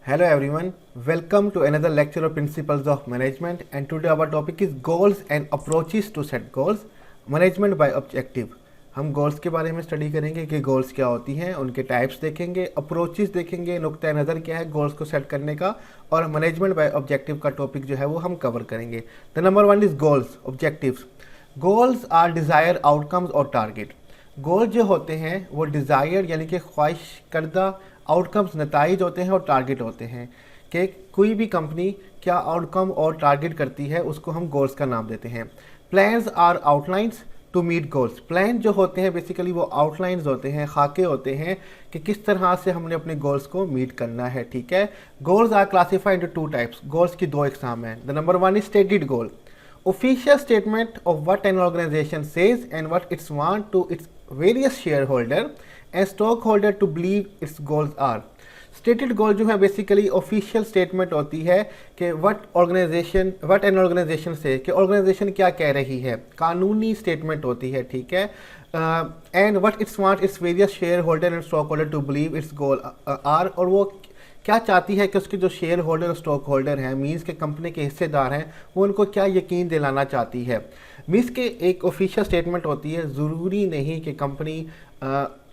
Hello everyone, welcome to another lecture of Principles of Management, and today our topic is Goals and Approaches to Set Goals, Management by Objective। हम goals के बारे में study करेंगे कि goals क्या होती हैं, उनके टाइप्स देखेंगे, अप्रोचेस देखेंगे, नुक्ता नज़र क्या है गोल्स को सेट करने का, और मैनेजमेंट बाय ऑब्जेक्टिव का टॉपिक जो है वो हम कवर करेंगे। The number one is goals, objectives. Goals are desired outcomes और टारगेट। गोल जो होते हैं वो डिज़ायर यानी कि ख्वाहिश करदा आउटकम्स नताइज होते हैं और टारगेट होते हैं कि कोई भी कंपनी क्या आउटकम और टारगेट करती है उसको हम गोल्स का नाम देते हैं। Plans are outlines to meet goals. Plan जो होते हैं बेसिकली वो आउटलाइंस होते हैं, खाके होते हैं कि किस तरह से हमने अपने गोल्स को मीट करना है। ठीक है, goals are classified into two types. Goals की दो इकसाम हैं। The number one is stated goal, official statement of what an organization says and what it's want to its various shareholder and stockholder to believe its goals are। stated goal जो है basically official statement होती है कि what an organization से कि organisation क्या कह रही है, कानूनी स्टेटमेंट होती है। ठीक है, and what it's want its various shareholder and stockholder to believe its goal are, और वो क्या चाहती है कि उसके जो शेयर होल्डर और स्टॉक होल्डर हैं, मीन्स के कंपनी के हिस्सेदार हैं, वो उनको क्या यकीन दिलाना चाहती है। मीन्स के एक ऑफिशियल स्टेटमेंट होती है, ज़रूरी नहीं कि कंपनी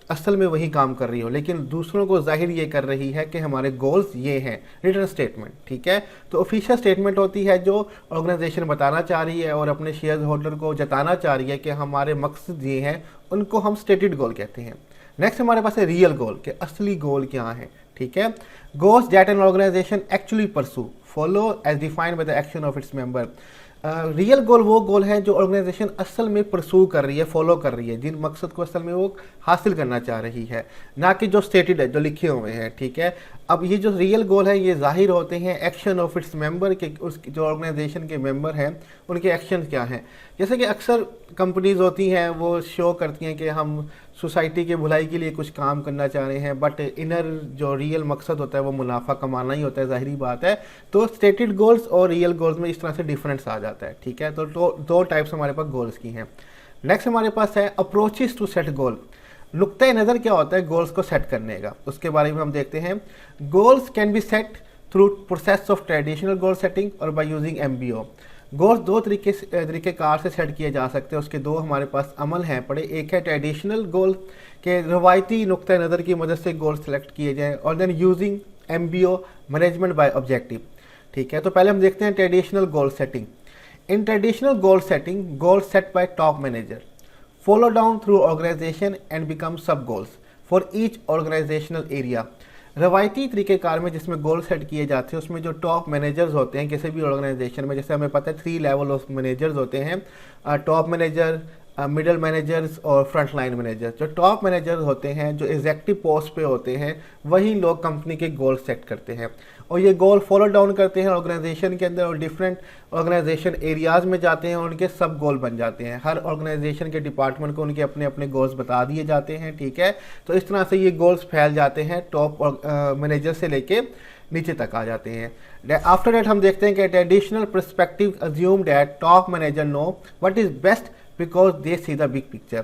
असल में वही काम कर रही हो, लेकिन दूसरों को जाहिर ये कर रही है कि हमारे गोल्स ये हैं, रिटर्न स्टेटमेंट। ठीक है, तो ऑफिशियल स्टेटमेंट होती है जो ऑर्गेनाइजेशन बताना चाह रही है और अपने शेयर होल्डर को जताना चाह रही है कि हमारे मकसद ये हैं, उनको हम स्टेटेड गोल कहते हैं। नेक्स्ट हमारे पास है रियल गोल, कि असली गोल क्या है। ठीक है, goals that an organization actually pursue follow as defined by the action of its member. Real goal वो गोल है जो ऑर्गेनाइजेशन असल में परसू कर रही है, फॉलो कर रही है, जिन मकसद को असल में वो हासिल करना चाह रही है, ना कि जो स्टेटेड है, जो लिखे हुए हैं। ठीक है, अब ये जो रियल गोल है ये जाहिर होते हैं एक्शन ऑफ इट्स मेंबर के, उस जो ऑर्गेनाइजेशन के मेंबर हैं उनके एक्शन क्या हैं। जैसे कि अक्सर कंपनीज होती हैं वो शो करती हैं कि हम सोसाइटी के भलाई के लिए कुछ काम करना चाह रहे हैं, बट इनर जो रियल मकसद होता है वो मुनाफा कमाना ही होता है, ज़ाहिरी बात है। तो स्टेटेड गोल्स और रियल गोल्स में इस तरह से डिफरेंस आ जाता है। ठीक है, तो दो टाइप्स हमारे पास गोल्स की हैं। नेक्स्ट हमारे पास है अप्रोचेस टू सेट गोल। नुक्ता नज़र क्या होता है गोल्स को सेट करने का, उसके बारे में हम देखते हैं। Goals can be set through process of traditional goal setting और बाय यूजिंग MBO। गोल्स दो तरीक़ेकार से सेट किए जा सकते हैं, उसके दो हमारे पास अमल हैं पड़े। एक है ट्रेडिशनल गोल के रवायती नुक्ता नज़र की मदद से गोल सेलेक्ट किए जाएँ, और then using MBO, management by objective. ठीक है, तो पहले हम देखते हैं traditional goal setting. In traditional goal setting, goal set by top manager follow down through organization and become sub goals for each organizational area। रवायती तरीक़ेकार में जिसमें गोल सेट किए जाते हैं उसमें जो टॉप मैनेजर्स होते हैं किसी भी ऑर्गेनाइजेशन में, जैसे हमें पता है 3 लेवल ऑफ मैनेजर्स होते हैं, टॉप मैनेजर, मिडल मैनेजर्स और फ्रंट लाइन मैनेजर। जो टॉप मैनेजर होते हैं, जो एग्जेक्टिव पोस्ट पे होते हैं, वही लोग कंपनी के गोल सेट करते हैं और ये गोल फॉलो डाउन करते हैं ऑर्गेनाइजेशन के अंदर और डिफरेंट ऑर्गेनाइजेशन एरियाज़ में जाते हैं और उनके सब गोल बन जाते हैं। हर ऑर्गेनाइजेशन के डिपार्टमेंट को उनके अपने अपने गोल्स बता दिए जाते हैं। ठीक है, तो इस तरह से ये गोल्स फैल जाते हैं, टॉप मैनेजर से लेके नीचे तक आ जाते हैं। आफ्टर दैट हम देखते हैं कि traditional perspective assume that top manager know what is best because they see the big picture.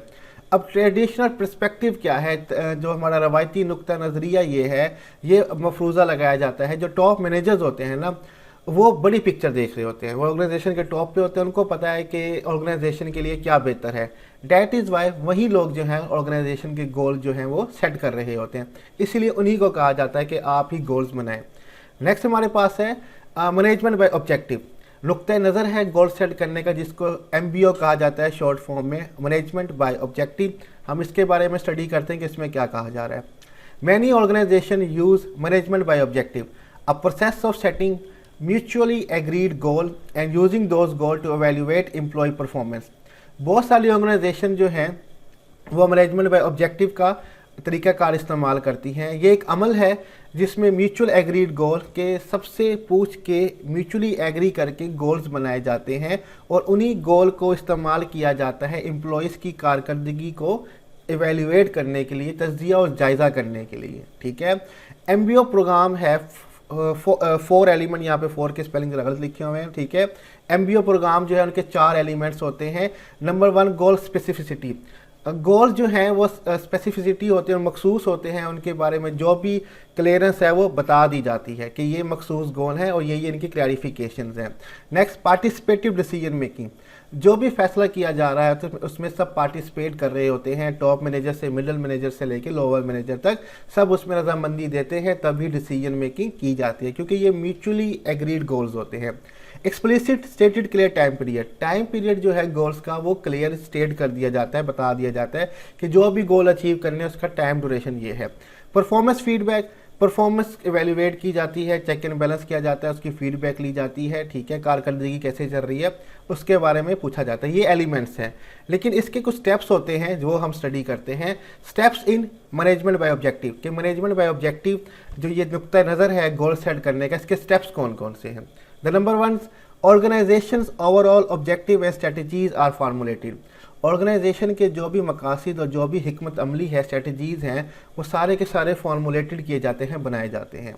अब ट्रेडिशनल पर्सपेक्टिव क्या है, जो हमारा रवायती नुक्ता नज़रिया ये है, ये मफरूज़ा लगाया जाता है। जो टॉप मैनेजर्स होते हैं ना, वो बड़ी पिक्चर देख रहे होते हैं, वो ऑर्गेनाइजेशन के टॉप पे होते हैं, उनको पता है कि ऑर्गेनाइजेशन के लिए क्या बेहतर है। डैट इज़ वाई वही लोग जो हैं ऑर्गेनाइजेशन के गोल जो हैं वो सेट कर रहे होते हैं, इसीलिए उन्हीं को कहा जाता है कि आप ही गोल्स बनाएं। नेक्स्ट हमारे पास है मैनेजमेंट बाय ऑब्जेक्टिव। नुक्ता नज़र है गोल सेट करने का, जिसको MBO कहा जाता है शॉर्ट फॉर्म में, मैनेजमेंट बाय ऑब्जेक्टिव। हम इसके बारे में स्टडी करते हैं कि इसमें क्या कहा जा रहा है। Many organization use management by objective, a process of setting mutually agreed goal and using those goal to evaluate employee performance. बहुत सारी ऑर्गेनाइजेशन जो हैं वो मैनेजमेंट बाय ऑब्जेक्टिव का तरीक़ाकार इस्तेमाल करती हैं। ये एक अमल है जिसमें म्यूचुअल एग्रीड गोल के सबसे पूछ के म्यूचुअली एग्री करके गोल्स बनाए जाते हैं और उन्हीं गोल को इस्तेमाल किया जाता है एम्प्लॉयज़ की कारकर्दगी को एवेल्यूएट करने के लिए, तज्जिया और जायज़ा करने के लिए। ठीक है, MBO प्रोग्राम है 4 एलिमेंट, यहाँ पे 4 के स्पेलिंग गलत लिखे हुए हैं। ठीक है, MBO प्रोग्राम जो है उनके 4 एलिमेंट्स होते हैं। नंबर 1 गोल स्पेसिफिसिटी, गोल्स जो हैं वो स्पेसिफिसिटी होते हैं और मखसूस होते हैं, उनके बारे में जो भी क्लियरेंस है वो बता दी जाती है कि ये मखसूस गोल हैं और ये इनकी क्लैरिफिकेशंस हैं। Next, participative decision making. जो भी फैसला किया जा रहा है तो उसमें सब पार्टिसिपेट कर रहे होते हैं, टॉप मैनेजर से मिडिल मैनेजर से लेके लोअर मैनेजर तक सब उसमें रजामंदी देते हैं, तभी डिसीजन मेकिंग की जाती है, क्योंकि ये म्यूचुअली एग्रीड गोल्स होते हैं। Explicit stated clear time period जो है गोल्स का वो क्लियर स्टेट कर दिया जाता है, बता दिया जाता है कि जो भी गोल अचीव करने उसका टाइम ड्यूरेशन ये है। परफॉर्मेंस फीडबैक, परफॉर्मेंस एवेल्युएट की जाती है, चेक एंड बैलेंस किया जाता है, उसकी फीडबैक ली जाती है, ठीक है, कारकर्दगी कैसे चल रही है उसके बारे में पूछा जाता है। ये एलिमेंट्स हैं, लेकिन इसके कुछ स्टेप्स होते हैं जो हम स्टडी करते हैं। Steps in management by objective, कि मैनेजमेंट बाय ऑब्जेक्टिव जो ये नुक्ता नज़र है गोल सेट करने का, इसके स्टेप्स कौन कौन से हैं। The number 1, organizations overall objective and strategies are formulated. Organization के जो भी मकासद और जो भी हिकमत अमली है, स्ट्रेटजीज़ हैं, वो सारे के सारे फॉर्मुलेटेड किए जाते हैं, बनाए जाते हैं।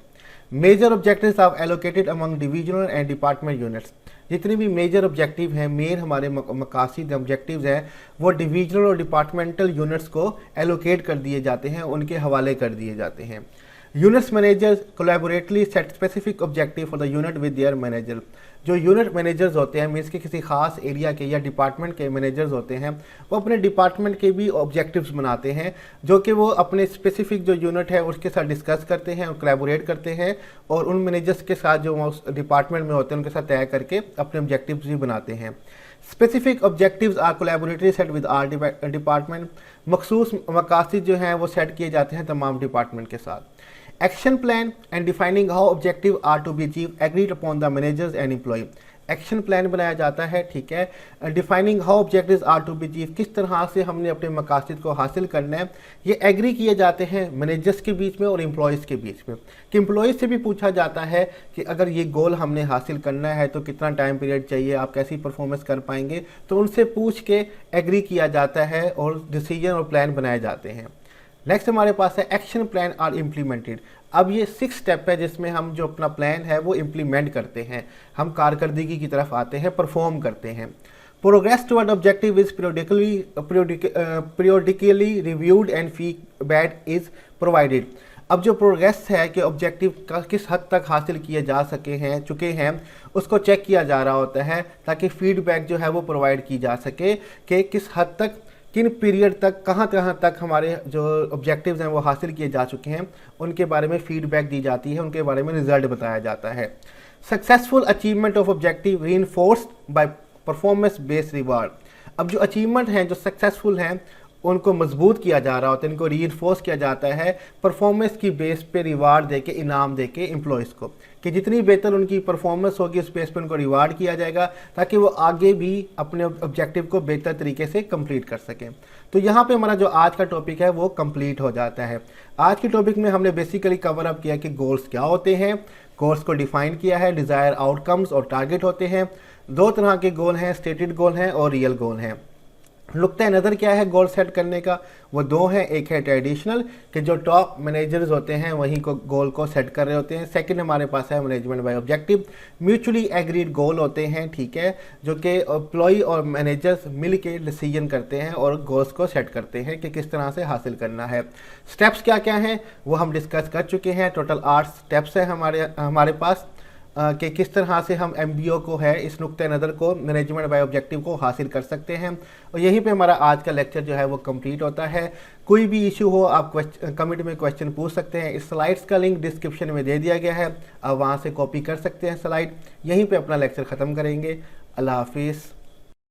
Major objectives are allocated among divisional and department units. जितने भी मेजर ऑब्जेक्टिव हैं, मेन हमारे मकासद ऑब्जेक्टिव्स हैं, वो डिविजनल और डिपार्टमेंटल यूनिट्स को एलोकेट कर दिए जाते हैं, उनके हवाले कर दिए जाते हैं। Units managers collaboratively set specific objective for the unit with their manager. जो यूनिट मैनेजर्स होते हैं, मीन्स के किसी खास एरिया के या डिपार्टमेंट के मैनेजर्स होते हैं, वो अपने डिपार्टमेंट के भी ऑब्जेक्टिव्स बनाते हैं, जो कि वो अपने स्पेसिफिक जो यूनिट है उसके साथ डिस्कस करते हैं और कोलैबोरेट करते हैं, और उन मैनेजर्स के साथ जो उस डिपार्टमेंट में होते हैं उनके साथ तय करके अपने ऑब्जेक्टिव्स भी बनाते हैं। Specific objectives are collaboratory set with our department. मखसूस मकासद जो हैं वो सेट किए जाते हैं तमाम डिपार्टमेंट के साथ। Action plan and defining how objective are to be achieve agreed upon the managers and employee. Action plan बनाया जाता है, ठीक है। Defining how objectives are to be achieve, किस तरह से हमने अपने मकासद को हासिल करना है, ये एग्री किए जाते हैं मैनेजर्स के बीच में और एम्प्लॉयज़ के बीच में। कि एम्प्लॉयज़ से भी पूछा जाता है कि अगर ये गोल हमने हासिल करना है तो कितना टाइम पीरियड चाहिए, आप कैसी परफॉर्मेंस कर पाएंगे, तो उनसे पूछ के एग्री किया जाता है और डिसीजन और प्लान बनाए जाते हैं। नेक्स्ट हमारे पास है एक्शन प्लान आर इम्प्लीमेंटेड। अब ये 6 स्टेप है जिसमें हम जो अपना प्लान है वो इम्प्लीमेंट करते हैं, हम कारकर्दगी की तरफ आते हैं, परफॉर्म करते हैं। Progress toward objective is periodically reviewed and feedback is provided. अब जो प्रोग्रेस है कि ऑब्जेक्टिव का किस हद तक हासिल किए जा चुके हैं उसको चेक किया जा रहा होता है, ताकि फीडबैक जो है वो प्रोवाइड की जा सके कि किस हद तक, किन पीरियड तक, कहाँ तक हमारे जो ऑब्जेक्टिव्स हैं वो हासिल किए जा चुके हैं, उनके बारे में फीडबैक दी जाती है, उनके बारे में रिजल्ट बताया जाता है। Successful achievement of objective reinforced by performance based reward. अब जो अचीवमेंट हैं, जो सक्सेसफुल हैं, उनको मजबूत किया जा रहा होता है, इनको रीइंफोर्स किया जाता है परफॉर्मेंस की बेस पे रिवार्ड देके, इनाम देके एम्प्लॉयज़ को, कि जितनी बेहतर उनकी परफॉर्मेंस होगी उस बेस पे उनको रिवार्ड किया जाएगा, ताकि वो आगे भी अपने ऑब्जेक्टिव को बेहतर तरीके से कंप्लीट कर सकें। तो यहाँ पे हमारा जो आज का टॉपिक है वो कंप्लीट हो जाता है। आज के टॉपिक में हमने बेसिकली कवर अप किया कि गोल्स क्या होते हैं, गोल्स को डिफाइन किया है, डिज़ायर आउटकम्स और टारगेट होते हैं। 2 तरह के गोल हैं, स्टेटेड गोल हैं और रियल गोल हैं। नुक्ता नज़र क्या है गोल सेट करने का, वो 2 हैं। एक है ट्रेडिशनल, कि जो टॉप मैनेजर्स होते हैं वहीं को गोल को सेट कर रहे होते हैं। सेकंड हमारे पास है management by objective, mutually agreed goal होते हैं, ठीक है, जो कि एम्प्लॉय और मैनेजर्स मिल के डिसीजन करते हैं और गोल्स को सेट करते हैं कि किस तरह से हासिल करना है। स्टेप्स क्या क्या हैं वो हम डिस्कस कर चुके हैं। टोटल 8 स्टेप्स हैं हमारे पास कि किस तरह से हम MBO को है, इस नुक्ते नज़र को, मैनेजमेंट बाय ऑब्जेक्टिव को हासिल कर सकते हैं। और यहीं पे हमारा आज का लेक्चर जो है वो कंप्लीट होता है। कोई भी इशू हो आप कमेंट में क्वेश्चन पूछ सकते हैं। इस स्लाइड्स का लिंक डिस्क्रिप्शन में दे दिया गया है, आप वहाँ से कॉपी कर सकते हैं स्लाइड। यहीं पे अपना लेक्चर ख़त्म करेंगे। अल्लाह हाफिज़।